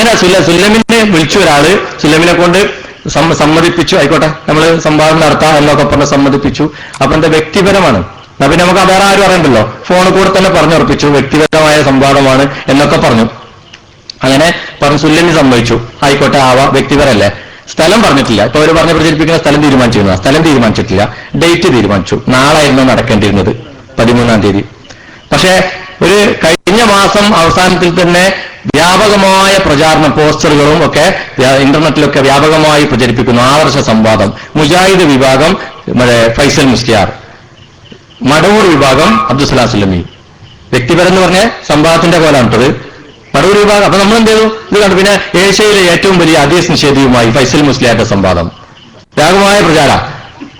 അങ്ങനെ സുല്ലമിനെ വിളിച്ചു ഒരാള്, സുല്ലമിനെ കൊണ്ട് സമ്മതിപ്പിച്ചു, ആയിക്കോട്ടെ നമ്മൾ സംവാദം നടത്താം എന്നൊക്കെ പറഞ്ഞ് സമ്മതിപ്പിച്ചു. അപ്പൊ എന്താ വ്യക്തിപരമാണ്, പിന്നെ നമുക്ക് വേറെ ആരും അറിയണ്ടല്ലോ, ഫോണിൽ കൂടെ തന്നെ പറഞ്ഞുറപ്പിച്ചു വ്യക്തിപരമായ സംവാദമാണ് എന്നൊക്കെ പറഞ്ഞു. അങ്ങനെ പറഞ്ഞു സുല്ലമി സമ്മതിച്ചു, ആയിക്കോട്ടെ ആവാം, വ്യക്തിപരല്ലേ. സ്ഥലം പറഞ്ഞിട്ടില്ല, ഇപ്പൊ അവർ പറഞ്ഞ് പ്രചരിപ്പിക്കുന്ന സ്ഥലം തീരുമാനിച്ചിരുന്നു, സ്ഥലം തീരുമാനിച്ചിട്ടില്ല, ഡേറ്റ് തീരുമാനിച്ചു. നാളായിരുന്നു നടക്കേണ്ടിയിരുന്നത്, 13-ാം തീയതി. പക്ഷേ ഒരു കഴിഞ്ഞ മാസം അവസാനത്തിൽ തന്നെ വ്യാപകമായ പ്രചാരണം, പോസ്റ്ററുകളും ഒക്കെ ഇന്റർനെറ്റിലൊക്കെ വ്യാപകമായി പ്രചരിപ്പിക്കുന്നു. ആദർശ സംവാദം, മുജാഹിദ് വിഭാഗം ഫൈസൽ മുസ്ലിയാർ, മടവൂർ വിഭാഗം അബ്ദുസ്സലാം സുല്ലമി. വ്യക്തിപരം എന്ന് പറഞ്ഞ സംവാദത്തിന്റെ പോലാണിട്ടത്, മടവൂർ വിഭാഗം. അപ്പൊ നമ്മൾ എന്ത് ചെയ്തു, ഇത് കണ്ടു. പിന്നെ ഏഷ്യയിലെ ഏറ്റവും വലിയ ഹദീസ് നിഷേധിയുമായി ഫൈസൽ മുസ്ലിയാരുടെ സംവാദം, വ്യാപകമായ പ്രചാരം.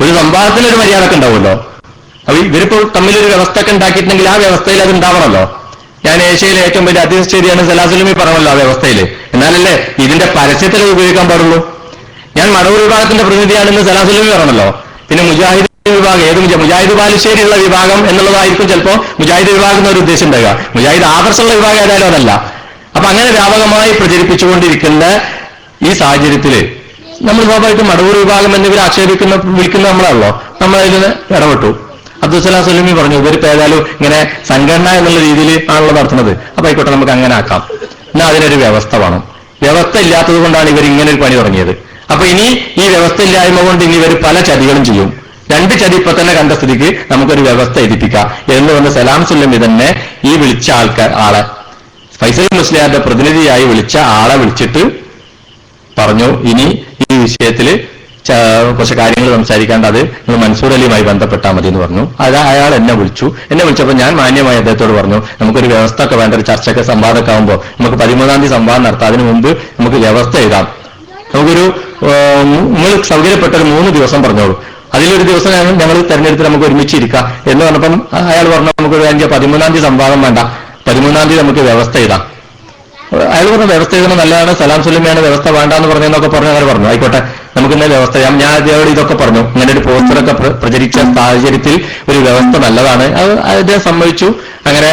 ഒരു സംവാദത്തിനൊരു മര്യാദക്ക് ഉണ്ടാവുമല്ലോ. അപ്പൊ ഇവരിപ്പോൾ തമ്മിലൊരു വ്യവസ്ഥ ഒക്കെ ഉണ്ടാക്കിയിട്ടുണ്ടെങ്കിൽ ആ വ്യവസ്ഥയിൽ അത് ഉണ്ടാവണമല്ലോ. ഞാൻ ഏഷ്യയിലെ ഏറ്റവും വലിയ ഹദീസ് നിഷേധിയാണ് സലാം സുല്ലമി പറഞ്ഞല്ലോ ആ വ്യവസ്ഥയിൽ, എന്നാലല്ലേ ഇതിന്റെ പരസ്യത്തിൽ ഉപയോഗിക്കാൻ പാടുള്ളൂ. ഞാൻ മടവൂർ വിഭാഗത്തിന്റെ പ്രതിനിധിയാണെന്ന് സലാം സുല്ലമി പറയണല്ലോ. പിന്നെ മുജാഹിദ് വിഭാഗം, ഏത് മുജാഹിദ് ബാലുശ്ശേരിയുള്ള വിഭാഗം എന്നുള്ളതായിരിക്കും ചിലപ്പോൾ മുജാഹിദ് വിഭാഗം എന്നൊരു ഉദ്ദേശം ഉണ്ടാവുക. മുജാഹിദ് ആദർശമുള്ള വിഭാഗം ഏതായാലും അതല്ല. അപ്പൊ അങ്ങനെ വ്യാപകമായി പ്രചരിപ്പിച്ചുകൊണ്ടിരിക്കുന്ന ഈ സാഹചര്യത്തിൽ നമ്മൾ സ്വാഭാവികമായിട്ടും മടവൂർ വിഭാഗം എന്നിവർ വിളിക്കുന്ന നമ്മളാണല്ലോ, നമ്മളതിൽ ഇടപെട്ടു. അബ്ദുസ്സലാം സുല്ലമി പറഞ്ഞു ഇവരിപ്പോ ഏതായാലും ഇങ്ങനെ സംഘടന എന്നുള്ള രീതിയിൽ ആണല്ലോ നടത്തുന്നത്, അപ്പൊ ആയിക്കോട്ടെ നമുക്ക് അങ്ങനെ ആക്കാം, എന്നാൽ അതിനൊരു വ്യവസ്ഥ വേണം. വ്യവസ്ഥ ഇല്ലാത്തത് കൊണ്ടാണ് ഇവർ ഇങ്ങനെ ഒരു പണി തുടങ്ങിയത്. അപ്പൊ ഇനി ഈ വ്യവസ്ഥ ഇല്ലായ്മ കൊണ്ട് ഇനി ഇവർ പല ചതികളും ചെയ്യും. 2 ചതി ഇപ്പൊ തന്നെ കണ്ട സ്ഥിതിക്ക് നമുക്കൊരു വ്യവസ്ഥ എഴുതിപ്പിക്കാം എന്ന് പറഞ്ഞ് സലാം സുല്ലമി തന്നെ ഈ വിളിച്ച ആളെ ഫൈസൽ മുസ്ലിയാരുടെ പ്രതിനിധിയായി വിളിച്ച ആളെ വിളിച്ചിട്ട് പറഞ്ഞു, ഇനി ഈ വിഷയത്തിൽ കുറച്ച് കാര്യങ്ങൾ സംസാരിക്കാണ്ട് അത് നിങ്ങൾ മൻസൂർ അലിയുമായി ബന്ധപ്പെട്ടാൽ മതി എന്ന് പറഞ്ഞു. അയാൾ എന്നെ വിളിച്ചപ്പോൾ ഞാൻ മാന്യമായി അദ്ദേഹത്തോട് പറഞ്ഞു, നമുക്കൊരു വ്യവസ്ഥ ഒക്കെ വേണ്ട, ഒരു ചർച്ചയൊക്കെ സംവാദമൊക്കെ ആകുമ്പോൾ നമുക്ക് 13-ാം തീയതി സംവാദം നടത്താം, അതിനു മുമ്പ് നമുക്ക് വ്യവസ്ഥ എഴുതാം, നമുക്കൊരു നിങ്ങൾ സൗകര്യപ്പെട്ട ഒരു 3 ദിവസം പറഞ്ഞോളൂ, അതിലൊരു ദിവസം ഞങ്ങൾ തെരഞ്ഞെടുത്ത് നമുക്ക് ഒരുമിച്ചിരിക്കാം എന്ന് പറഞ്ഞപ്പം അയാൾ പറഞ്ഞു നമുക്കൊരു 13-ാം തീയതി സംവാദം വേണ്ട, 13-ാം തീയതി നമുക്ക് വ്യവസ്ഥ എഴുതാം. അയാൾ പറഞ്ഞു വ്യവസ്ഥ എഴുതണം നല്ലതാണ്, സലാം സുല്ലമിയാണ് വ്യവസ്ഥ വേണ്ടെന്ന് പറഞ്ഞെന്നൊക്കെ അങ്ങനെ പറഞ്ഞു. ആയിക്കോട്ടെ നമുക്ക് ഇന്ന വ്യവസ്ഥ ചെയ്യാം. ഞാൻ അദ്ദേഹത്തോട് ഇതൊക്കെ പറഞ്ഞു, ഇങ്ങനെ ഒരു പോസ്റ്ററൊക്കെ പ്രചരിച്ച സാഹചര്യത്തിൽ ഒരു വ്യവസ്ഥ നല്ലതാണ്, അത് അദ്ദേഹം സമ്മതിച്ചു. അങ്ങനെ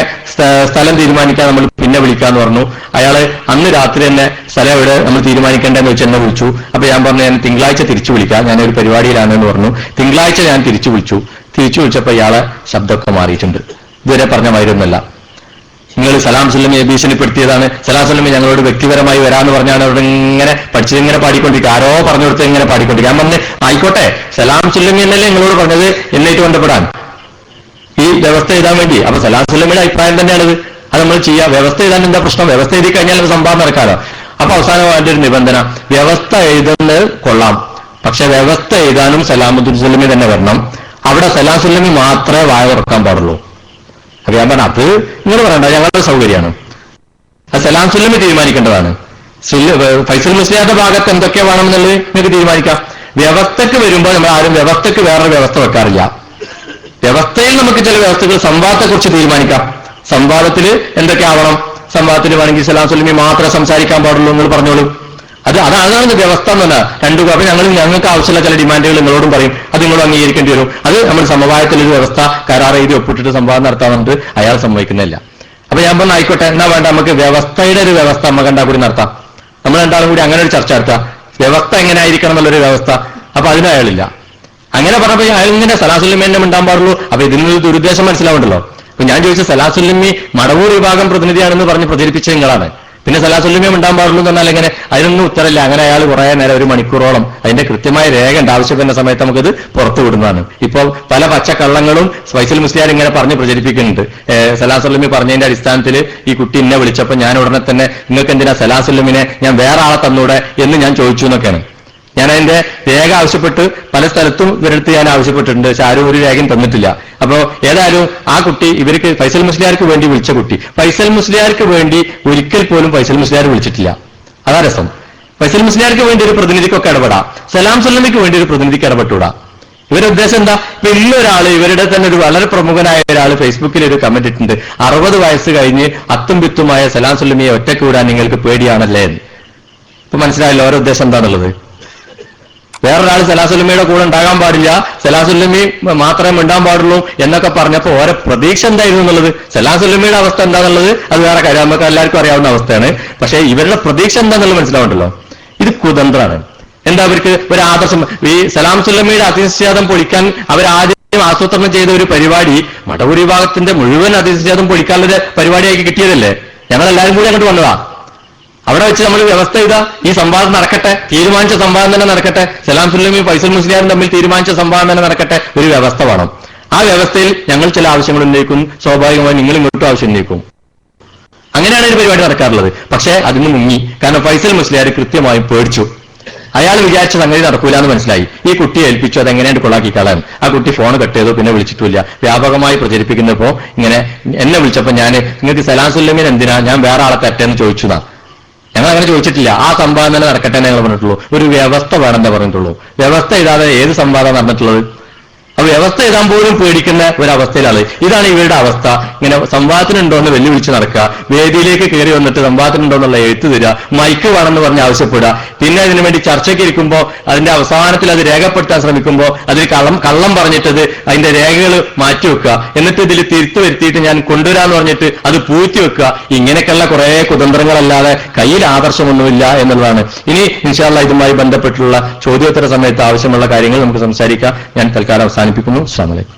സ്ഥലം തീരുമാനിക്കാൻ നമ്മൾ പിന്നെ വിളിക്കാന്ന് പറഞ്ഞു. അയാള് അന്ന് രാത്രി തന്നെ സ്ഥലം എവിടെ നമ്മൾ തീരുമാനിക്കേണ്ടതെന്ന് വെച്ച് എന്നെ വിളിച്ചു. അപ്പൊ ഞാൻ പറഞ്ഞു ഞാൻ തിങ്കളാഴ്ച തിരിച്ചു വിളിക്കാം, ഞാനൊരു പരിപാടിയിലാണെന്ന് പറഞ്ഞു. തിങ്കളാഴ്ച ഞാൻ തിരിച്ചു വിളിച്ചപ്പോൾ ഇയാളെ ശബ്ദമൊക്കെ മാറിയിട്ടുണ്ട്, ഇതുവരെ പറഞ്ഞ മാതിരിയൊന്നുമല്ല. നിങ്ങൾ സലാം സുല്ലമിയെ ഭീഷണിപ്പെടുത്തിയതാണ്, സലാം സുല്ലമി ഞങ്ങളോട് വ്യക്തിപരമായി വരാമെന്ന് പറഞ്ഞാണ് അവിടെ ഇങ്ങനെ പഠിച്ചതിങ്ങനെ പാടിക്കൊണ്ടിരിക്കുക, ആരോ പറഞ്ഞു കൊടുത്ത് ഇങ്ങനെ പാടിക്കൊണ്ടിരിക്കുക. ഞാൻ പറഞ്ഞ് ആയിക്കോട്ടെ, സലാം സുല്ലമി എന്നല്ലേ നിങ്ങളോട് പറഞ്ഞത് എന്നായിട്ട് ബന്ധപ്പെടാൻ ഈ വ്യവസ്ഥ എഴുതാൻ വേണ്ടി. അപ്പൊ സലാം സുല്ലമിയുടെ അഭിപ്രായം തന്നെയാണിത്, അത് നമ്മൾ ചെയ്യാം. വ്യവസ്ഥ എഴുതാൻ എന്താ പ്രശ്നം, വ്യവസ്ഥ എഴുതി കഴിഞ്ഞാൽ സംവാദം നടക്കാലോ. അപ്പൊ അവസാനമായിട്ടൊരു നിബന്ധന, വ്യവസ്ഥ എഴുതുന്നത് കൊള്ളാം, പക്ഷെ വ്യവസ്ഥ എഴുതാനും സലാമുദ്ദീൻ സുല്ലമി തന്നെ വരണം, അവിടെ സലാം സുല്ലമി മാത്രമേ വായ തുറക്കാൻ പാടുള്ളൂ. അപ്പൊ ഞാൻ പറഞ്ഞ അത് നിങ്ങൾ പറയണ്ട, ഞങ്ങളുടെ സൗകര്യമാണ്, അത് സലാം സുല്ലമി തീരുമാനിക്കേണ്ടതാണ്. ഫൈസൽ മുസ്ലിയാരുടെ ഭാഗത്ത് എന്തൊക്കെ വേണമെന്നുള്ളത് നിങ്ങൾക്ക് തീരുമാനിക്കാം. വ്യവസ്ഥക്ക് വരുമ്പോൾ നമ്മൾ ആരും വ്യവസ്ഥക്ക് വേറൊരു വ്യവസ്ഥ വെക്കാറില്ല. വ്യവസ്ഥയിൽ നമുക്ക് ചില വ്യവസ്ഥകൾ സംവാദത്തെക്കുറിച്ച് തീരുമാനിക്കാം. സംവാദത്തിൽ എന്തൊക്കെ ആവണം, സംവാദത്തിൽ വേണമെങ്കിൽ സലാം സുല്ലമി മാത്രമേ സംസാരിക്കാൻ പാടുള്ളൂ, നിങ്ങൾ പറഞ്ഞോളൂ. അതാണ് വ്യവസ്ഥ എന്ന് പറഞ്ഞാൽ. അപ്പൊ ഞങ്ങൾക്ക് ആവശ്യമുള്ള ചില ഡിമാൻഡുകൾ നിങ്ങളോടും പറയും, അത് നിങ്ങൾ അംഗീകരിക്കേണ്ടി വരും. അത് നമ്മൾ സമവായത്തിലൊരു വ്യവസ്ഥ കരാർ എഴുതി ഒപ്പിട്ടിട്ട് സംവാദം നടത്താറുണ്ട്, അയാൾ സമ്മതിക്കുന്നില്ല. അപ്പൊ ഞാൻ പറഞ്ഞു ആയിക്കോട്ടെ, എന്നാ വേണ്ട നമുക്ക് വ്യവസ്ഥയുടെ ഒരു വ്യവസ്ഥ നമുക്ക് രണ്ടാം കൂടി നടത്താം, നമ്മൾ രണ്ടാളും കൂടി അങ്ങനെ ഒരു ചർച്ച നടത്താം, വ്യവസ്ഥ എങ്ങനെ ആയിരിക്കണം എന്നുള്ളൊരു വ്യവസ്ഥ. അപ്പൊ അതിന് അയാളില്ല. അങ്ങനെ പറഞ്ഞപ്പോ അയാൾ ഇങ്ങനെ സലാം സുല്ലമി എന്നെ മിണ്ടാൻ പാടുള്ളൂ. അപ്പൊ ഇതിനൊരു ദുരുദ്ദേശം മനസ്സിലാവുണ്ടല്ലോ. അപ്പൊ ഞാൻ ചോദിച്ച സലാം സുല്ലമി മടവൂർ വിഭാഗം പ്രതിനിധിയാണെന്ന് പറഞ്ഞ് പ്രചരിപ്പിച്ച നിങ്ങളാണ്, പിന്നെ സലാം സുല്ലമി മിണ്ടാൻ പാടുള്ളൂ എന്ന് പറഞ്ഞാൽ എങ്ങനെ? അതിനൊന്നും ഉത്തരമില്ല. അങ്ങനെ അയാൾ കുറെ നേരം 1 മണിക്കൂറോളം അതിന്റെ കൃത്യമായ രേഖ ഉണ്ട്, ആവശ്യപ്പെടുന്ന സമയത്ത് നമുക്കിത് പുറത്തു വിടുന്നതാണ്. ഇപ്പോൾ പല പച്ചക്കള്ളങ്ങളും ഫൈസൽ മുസ്ലിയാർ ഇങ്ങനെ പറഞ്ഞ് പ്രചരിപ്പിക്കുന്നുണ്ട്. സലാം സുല്ലമി പറഞ്ഞതിന്റെ അടിസ്ഥാനത്തിൽ ഈ കുട്ടി എന്നെ വിളിച്ചപ്പോൾ ഞാൻ ഉടനെ തന്നെ നിങ്ങൾക്ക് എന്തിനാ സലാം സുല്ലമിനെ ഞാൻ വേറെ ആളെ തന്നൂടെ എന്ന് ഞാൻ ചോദിച്ചു എന്നൊക്കെയാണ്. ഞാൻ അതിന്റെ രേഖ ആവശ്യപ്പെട്ട് പല സ്ഥലത്തും ഇവരെടുത്ത് ഞാൻ ആവശ്യപ്പെട്ടിട്ടുണ്ട്, പക്ഷെ ആരും ഒരു രേഖയും തന്നിട്ടില്ല. അപ്പോ ഏതായാലും ആ കുട്ടി ഇവർക്ക് ഫൈസൽ മുസ്ലിയാർക്ക് വേണ്ടി വിളിച്ച കുട്ടി ഫൈസൽ മുസ്ലിയാർക്ക് വേണ്ടി ഒരിക്കൽ പോലും ഫൈസൽ മുസ്ലിയാർ വിളിച്ചിട്ടില്ല. അതാ രസം. ഫൈസൽ മുസ്ലിയാർക്ക് വേണ്ടി ഒരു പ്രതിനിധിക്കൊക്കെ ഇടപെടാം, സലാം സുല്ലമിക്ക് വേണ്ടി ഒരു പ്രതിനിധിക്ക് ഇടപെട്ടൂടാ. ഇവരുടെ ഉദ്ദേശം എന്താ? വലിയൊരാള്, ഇവരുടെ തന്നെ ഒരു വളരെ പ്രമുഖനായ ഒരാൾ ഫേസ്ബുക്കിൽ ഒരു കമന്റ് ഇട്ടുണ്ട്, 60 വയസ്സ് കഴിഞ്ഞ് അത്തും പിത്തുമായ സലാം സുല്ലമിയെ ഒറ്റയ്ക്ക് വിടാൻ നിങ്ങൾക്ക് പേടിയാണല്ലേ എന്ന്. ഇപ്പൊ മനസ്സിലായല്ലോ ഓരോ ഉദ്ദേശം എന്താണുള്ളത്. വേറൊരാൾ സലാസുല്ലമയുടെ കൂടെ ഉണ്ടാകാൻ പാടില്ല, സലാസുല്ലമി മാത്രമേ മിണ്ടാൻ പാടുള്ളൂ എന്നൊക്കെ പറഞ്ഞപ്പോൾ ഓരോ പ്രതീക്ഷ എന്തായിരുന്നു എന്നുള്ളത്, സലാസുല്ലമയുടെ അവസ്ഥ എന്താണെന്നുള്ളത് അത് വേറെ കാര്യം, നമുക്ക് എല്ലാവർക്കും അറിയാവുന്ന അവസ്ഥയാണ്. പക്ഷേ ഇവരുടെ പ്രതീക്ഷ എന്താണെന്നുള്ളത് മനസ്സിലാവുണ്ടല്ലോ. ഇത് കുതന്ത്രാണ്. എന്താ അവർക്ക് ഒരു ആദർശം, ഈ സലാം സുല്ലമയുടെ അതിനിശ്ചേദം പൊളിക്കാൻ അവരാദ്യം ആസൂത്രണം ചെയ്ത ഒരു പരിപാടി മടവൂർ വിഭാഗത്തിന്റെ മുഴുവൻ അതിനിശ്ചേദം പൊളിക്കാനുള്ള പരിപാടിയാക്കി കിട്ടിയതല്ലേ. ഞങ്ങളെല്ലാവരും കൂടി അങ്ങോട്ട് വന്നതാ. അവിടെ വെച്ച് നമ്മൾ വ്യവസ്ഥ ചെയ്താ ഈ സംവാദം നടക്കട്ടെ, തീരുമാനിച്ച സംവാദം തന്നെ നടക്കട്ടെ, സലാം സുല്ലമി ഫൈസൽ മുസ്ലിയാരും തമ്മിൽ തീരുമാനിച്ച സംവാദം തന്നെ നടക്കട്ടെ, ഒരു വ്യവസ്ഥ വേണം. ആ വ്യവസ്ഥയിൽ ഞങ്ങൾ ചില ആവശ്യങ്ങൾ ഉന്നയിക്കും, സ്വാഭാവികമായി നിങ്ങൾ ഇങ്ങോട്ടും ആവശ്യം ഉന്നയിക്കും. അങ്ങനെയാണ് ഒരു പരിപാടി നടക്കാറുള്ളത്. പക്ഷേ അതിന് മുങ്ങി. കാരണം ഫൈസൽ മുസ്ലിയാർ കൃത്യമായും പേടിച്ചു. അയാൾ വിചാരിച്ച സംഗതി നടക്കൂല എന്ന് മനസ്സിലായി. ഈ കുട്ടിയെ ഏൽപ്പിച്ചു, അതെങ്ങനെയാണ് കൊള്ളാക്കി കളയാൻ. ആ കുട്ടി ഫോൺ കട്ട് ചെയ്തു, പിന്നെ വിളിച്ചിട്ടില്ല. വ്യാപകമായി പ്രചരിപ്പിക്കുന്നപ്പോ ഇങ്ങനെ എന്നെ വിളിച്ചപ്പോ ഞാൻ നിങ്ങൾക്ക് സലാം സുല്ലമീൻ എന്തിനാ, ഞാൻ വേറെ ആളെ തെറ്റെന്ന് ചോദിച്ചതാ. ഞങ്ങൾ അങ്ങനെ ചോദിച്ചിട്ടില്ല. ആ സംവാദം തന്നെ നടക്കട്ടെ ഞങ്ങൾ പറഞ്ഞിട്ടുള്ളൂ. ഒരു വ്യവസ്ഥ വേണമെന്നേ പറഞ്ഞിട്ടുള്ളൂ. വ്യവസ്ഥ ഇല്ലാതെ ഏത് സംവാദം നടന്നിട്ടുള്ളത്? അപ്പൊ വ്യവസ്ഥ എഴുതാൻ പോലും പേടിക്കുന്ന ഒരവസ്ഥയിലാണ്. ഇതാണ് ഇവരുടെ അവസ്ഥ. ഇങ്ങനെ സംവാദത്തിനുണ്ടോ എന്ന് വെല്ലുവിളിച്ച് നടക്കുക, വേദിയിലേക്ക് കയറി വന്നിട്ട് സംവാദത്തിനുണ്ടോ എന്നുള്ള എഴുത്ത് തരിക, മൈക്ക് വേണമെന്ന് പറഞ്ഞ് ആവശ്യപ്പെടുക, പിന്നെ അതിനുവേണ്ടി ചർച്ചയ്ക്ക് ഇരിക്കുമ്പോൾ അതിന്റെ അവസാനത്തിൽ അത് രേഖപ്പെടുത്താൻ ശ്രമിക്കുമ്പോൾ അതിൽ കള്ളം പറഞ്ഞിട്ടത് അതിന്റെ രേഖകൾ മാറ്റിവെക്കുക, എന്നിട്ട് ഇതിൽ തിരുത്തു വരുത്തിയിട്ട് ഞാൻ കൊണ്ടുവരാന്ന് പറഞ്ഞിട്ട് അത് പൂഴ്ത്തി വെക്കുക. ഇങ്ങനെയൊക്കെയുള്ള കുറെ കുതന്ത്രങ്ങളല്ലാതെ കയ്യിൽ ആദർശമൊന്നുമില്ല എന്നുള്ളതാണ്. ഇനി ഇൻഷാ അല്ലാഹ് ഇതുമായി ബന്ധപ്പെട്ടുള്ള ചോദ്യോത്തര സമയത്ത് ആവശ്യമുള്ള കാര്യങ്ങൾ നമുക്ക് സംസാരിക്കാം. ഞാൻ തൽക്കാലം അവസാനിപ്പിക്കുന്നു. അസ്സലാമു അലൈക്കും.